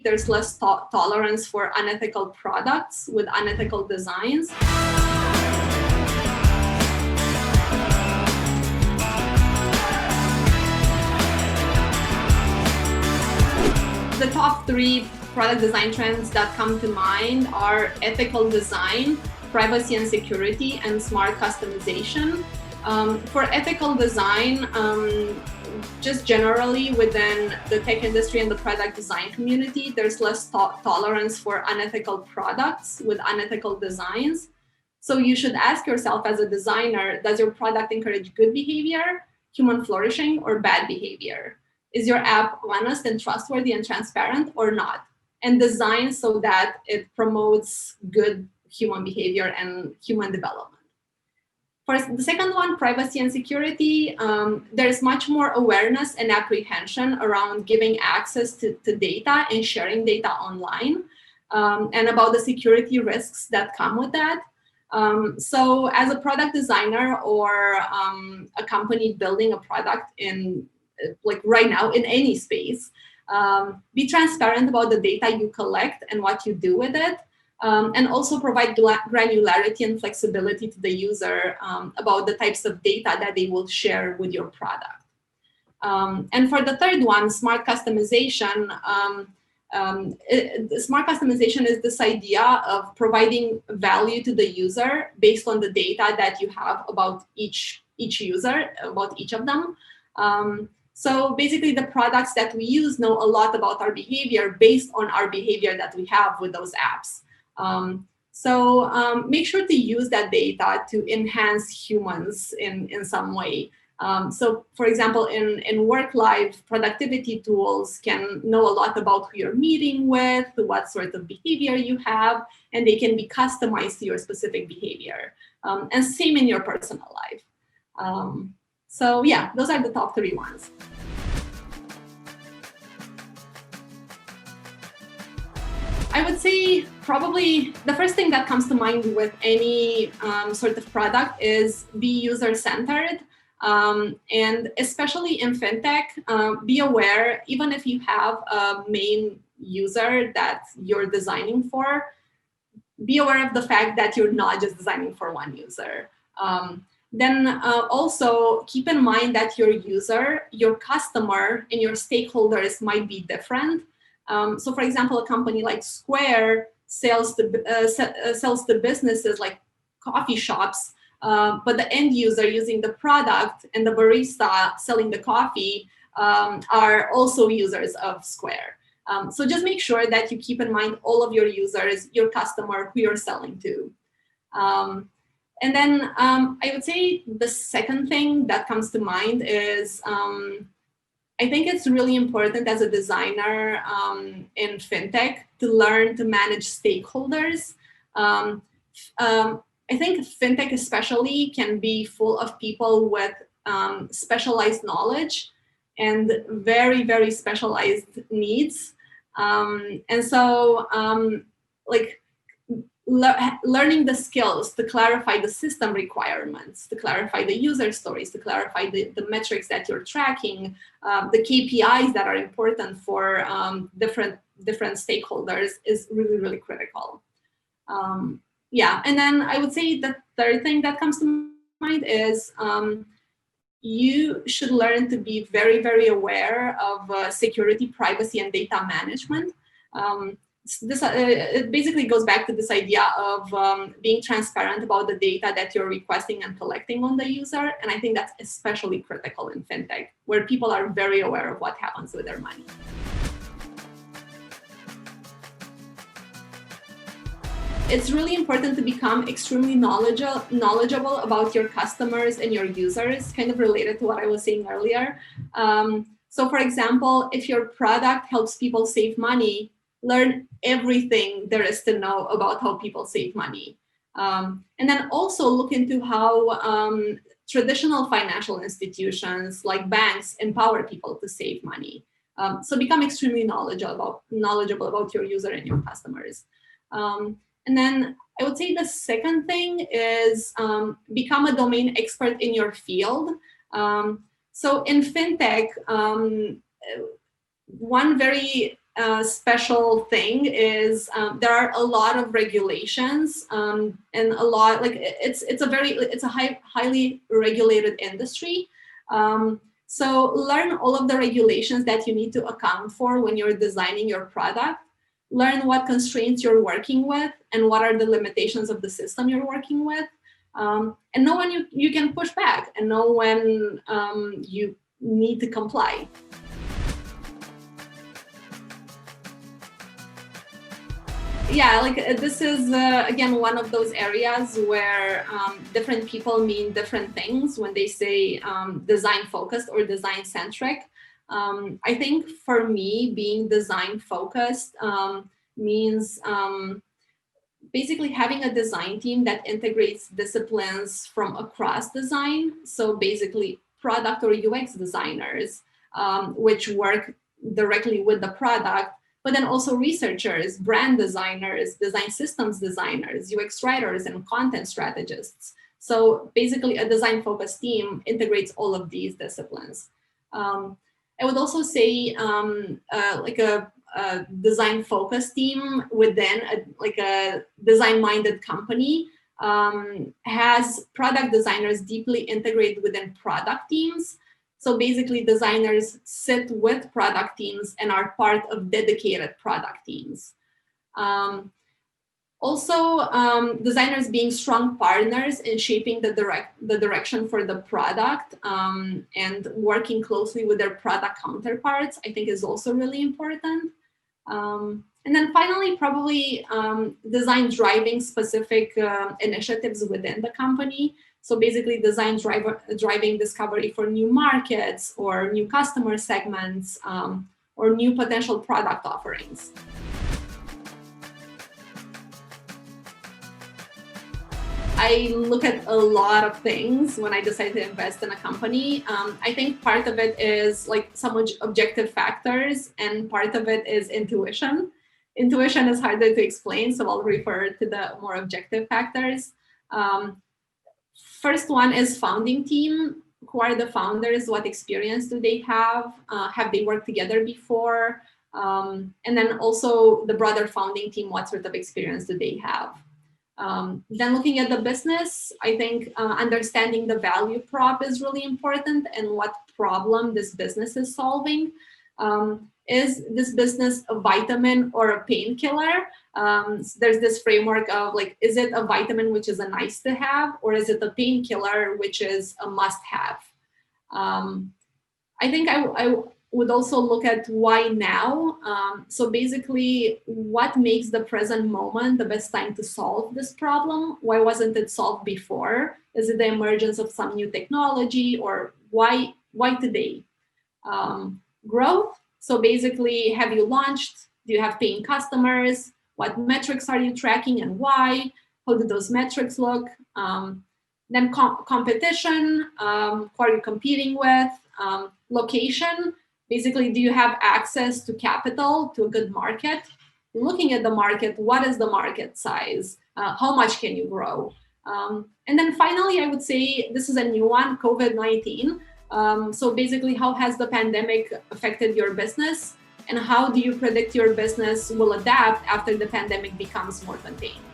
there's less tolerance for unethical products with unethical designs. The top 3 product design trends that come to mind are ethical design, privacy and security, and smart customization. For ethical design, just generally within the tech industry and the product design community, there's less tolerance for unethical products with unethical designs. So you should ask yourself as a designer, does your product encourage good behavior, human flourishing, or bad behavior? Is your app honest and trustworthy and transparent or not? And design so that it promotes good human behavior and human development. For the second one, privacy and security, there's much more awareness and apprehension around giving access to data and sharing data online, and about the security risks that come with that. So as a product designer or a company building a product in, like right now, in any space, be transparent about the data you collect and what you do with it. And also provide granularity and flexibility to the user about the types of data that they will share with your product. And for the third one, smart customization. Smart customization is this idea of providing value to the user based on the data that you have about each user, about each of them. So basically, the products that we use know a lot about our behavior based on our behavior that we have with those apps. So make sure to use that data to enhance humans in some way. So for example, in work life, productivity tools can know a lot about who you're meeting with, what sort of behavior you have, and they can be customized to your specific behavior. And same in your personal life. So yeah, those are the top 3 ones. I would say probably the first thing that comes to mind with any sort of product is be user-centered. And especially in fintech, be aware, even if you have a main user that you're designing for, be aware of the fact that you're not just designing for one user. Then also keep in mind that your user, your customer, and your stakeholders might be different. So for example, a company like Square sells to businesses like coffee shops, but the end user using the product and the barista selling the coffee are also users of Square. So just make sure that you keep in mind all of your users, your customer, who you're selling to. And then I would say the second thing that comes to mind is I think it's really important as a designer in fintech to learn to manage stakeholders. I think fintech especially can be full of people with specialized knowledge and very, very specialized needs. And so learning the skills to clarify the system requirements, to clarify the user stories, to clarify the metrics that you're tracking, the KPIs that are important for different stakeholders is really, really critical. Yeah, and then I would say the third thing that comes to mind is you should learn to be very, very aware of security, privacy, and data management. It basically goes back to this idea of being transparent about the data that you're requesting and collecting on the user. And I think that's especially critical in fintech, where people are very aware of what happens with their money. It's really important to become extremely knowledgeable about your customers and your users, kind of related to what I was saying earlier. So for example, if your product helps people save money, learn everything there is to know about how people save money. And then also look into how traditional financial institutions like banks empower people to save money. So become extremely knowledgeable about your user and your customers. And then I would say the second thing is become a domain expert in your field. So in fintech, one very special thing is there are a lot of regulations and a lot it's a highly regulated industry. So learn all of the regulations that you need to account for when you're designing your product. Learn what constraints you're working with and what are the limitations of the system you're working with. And know when you can push back and know when you need to comply. Yeah, this is again one of those areas where different people mean different things when they say design focused or design centric. I think for me, being design focused means basically having a design team that integrates disciplines from across design. So basically product or UX designers, which work directly with the product, but then also researchers, brand designers, design systems designers, UX writers, and content strategists. So basically a design-focused team integrates all of these disciplines. I would also say a design-focused team within a design-minded company has product designers deeply integrated within product teams. So basically designers sit with product teams and are part of dedicated product teams. Designers being strong partners in shaping the direction for the product and working closely with their product counterparts, I think is also really important. And then finally, probably design driving specific initiatives within the company. So basically design driving discovery for new markets or new customer segments or new potential product offerings. I look at a lot of things when I decide to invest in a company. I think part of it is some objective factors and part of it is intuition. Intuition is harder to explain, so I'll refer to the more objective factors. First one is founding team. Who are the founders? What experience do they have? Have they worked together before? And then also the broader founding team, what sort of experience do they have? Then looking at the business, I think understanding the value prop is really important and what problem this business is solving. Is this business a vitamin or a painkiller? There's this framework of is it a vitamin which is a nice to have, or is it a painkiller which is a must have? I think I would also look at why now. So basically, what makes the present moment the best time to solve this problem? Why wasn't it solved before? Is it the emergence of some new technology, or why today? Growth. So basically, have you launched? Do you have paying customers? What metrics are you tracking and why? How do those metrics look? Then competition, who are you competing with? Location, basically, do you have access to capital, to a good market? Looking at the market, what is the market size? How much can you grow? And then finally, I would say this is a new one, COVID-19. So basically, how has the pandemic affected your business? And how do you predict your business will adapt after the pandemic becomes more contained?